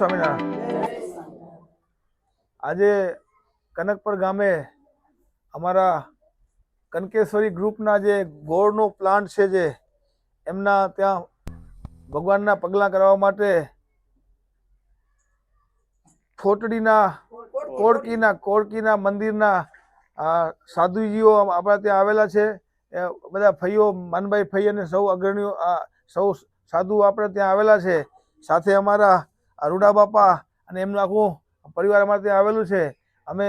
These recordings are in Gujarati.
સ્વામિનારાયણ। આજે કનકપર ગામે અમારા કનકેશ્વરી ગ્રુપના જે ગોળનો પ્લાન્ટ છે, જે એમના ત્યાં ભગવાનના પગલાં કરવા માટે કોળકીના મંદિરના સાધુજીઓ આપણા ત્યાં આવેલા છે। બધા ફઈઓ, માનભાઈ ફઈ અને સૌ અગ્રણીઓ, સૌ સાધુ આપણે ત્યાં આવેલા છે। સાથે અમારા રૂડા બાપા અને એમનું આખું પરિવાર અમારે ત્યાં આવેલું છે। અમે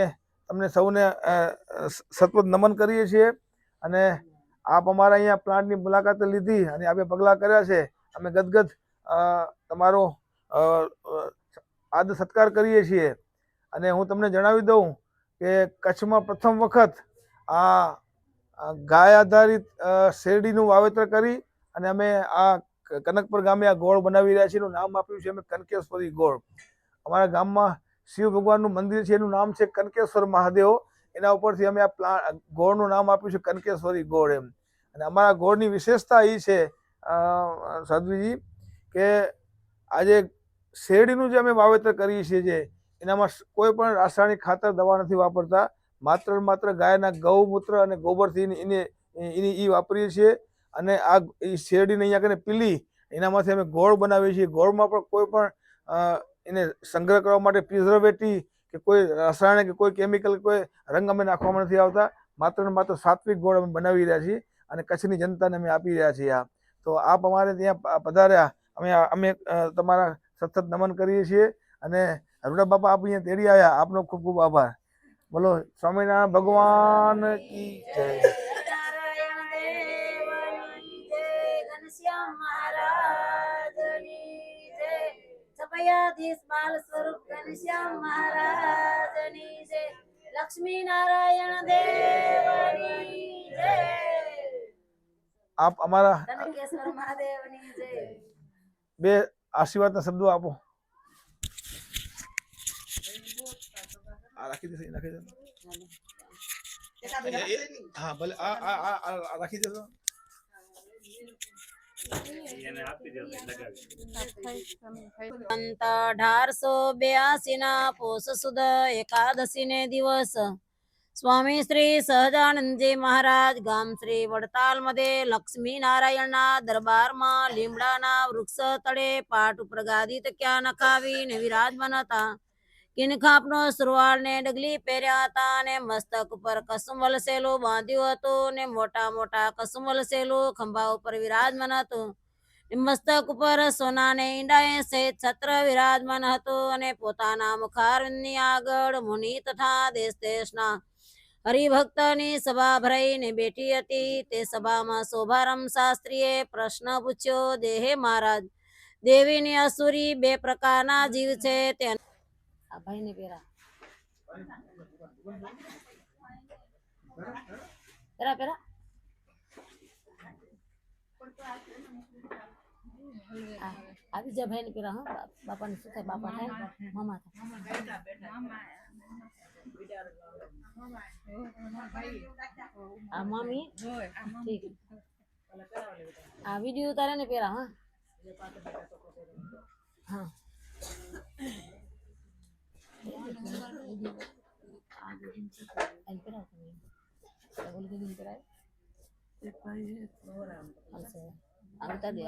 તમને સૌને સતત નમન કરીએ છીએ અને આપ અમારા અહીંયા પ્લાન્ટની મુલાકાત લીધી અને આપણે પગલાં કર્યા છે। અમે ગદગદ તમારો આદર સત્કાર કરીએ છીએ। અને હું તમને જણાવી દઉં કે કચ્છમાં પ્રથમ વખત આ ગાય આધારિત શેરડીનું વાવેતર કરી અને અમે આ કનકપર ગામે આ ગોળ બનાવી રહ્યા છીએ। એનું નામ આપ્યું છે અમે કનકેશ્વરી ગોળ। અમારા ગામમાં શિવ ભગવાનનું મંદિર છે, એનું નામ છે કનકેશ્વર મહાદેવ। એના ઉપરથી અમે આ ગોળનું નામ આપ્યું છે કનકેશ્વરી ગોળ એમ। અને અમારા ગોળની વિશેષતા એ છે સાધ્વીજી કે આજે શેરડીનું જે અમે વાવેતર કરીએ છીએ, જે એનામાં કોઈ પણ રાસાયણિક ખાતર દવા નથી વાપરતા। માત્ર ગાયના ગૌમૂત્ર અને ગોબરથી એ વાપરીએ છીએ। અને આ શેરડીને અહીંયા કરીને પીલી એનામાંથી અમે ગોળ બનાવીએ છીએ। ગોળમાં પણ કોઈ પણ એને સંગ્રહ કરવા માટે પ્રિઝર્વેટિવ કે કોઈ રાસાયણિક કે કોઈ કેમિકલ કોઈ રંગ અમે નાખવામાં નથી આવતા। માત્ર સાત્વિક ગોળ અમે બનાવી રહ્યા છીએ અને કચ્છની જનતાને અમે આપી રહ્યા છીએ। તો આપ અમારે ત્યાં પધાર્યા, અમે તમારા સતત નમન કરીએ છીએ અને રૂડા બાપા આપ અહીંયા તેડી આવ્યા, આપનો ખૂબ ખૂબ આભાર। બોલો સ્વામિનારાયણ ભગવાન કી જય। લક્ષ્મીનારાયણ દેવની જય। આપ અમારા કનકેશ્વર મહાદેવની જય। બે આશીર્વાદના શબ્દો આપો। રાખી દેશો, રાખી દેશો। હા ભલે, રાખી દેશો। અંત 1882 પોષ સુદ એકાદશી ને દિવસ સ્વામી શ્રી સહજાનંદજી મહારાજ ગામ શ્રી વડતાલ मध्ये લક્ષ્મીનારાયણના દરબારમાં લીમડાના વૃક્ષ તળે પાટ ઉપર ગાદી તક્યા નખાવીને વિરાજમાન હતા। કિનખાપનો સુરવાળ ને ડગલી પહેર્યા હતા અને મસ્તક ઉપર કસુમલ સેલું બાંધ્યું હતું ને મોટા કસુમલ સેલું ખંભા ઉપર વિરાજમાન હતું। મસ્તક ઉપર સોનાને ઈંડાએ સહિત છત્ર વિરાજમાન હતું અને પોતાના મુખારવિંદની આગળ મુનિ તથા દેશ દેશના હરિભક્તની સભા ભરાઈને બેઠી હતી। તે સભામાં શોભારામ શાસ્ત્રીએ પ્રશ્ન પૂછ્યો, દેહે મહારાજ, દેવીની અસુરી બે પ્રકારના જીવ છે, તે આ ભાઈને પેરા આવી જા ભાઈને પેરા। હા બાપાને શું થાય, બાપા થાય મામા થાય આ મામી ઠીક આ વિડિયો ઉતારે ને પેરા। હા હા આવતા દે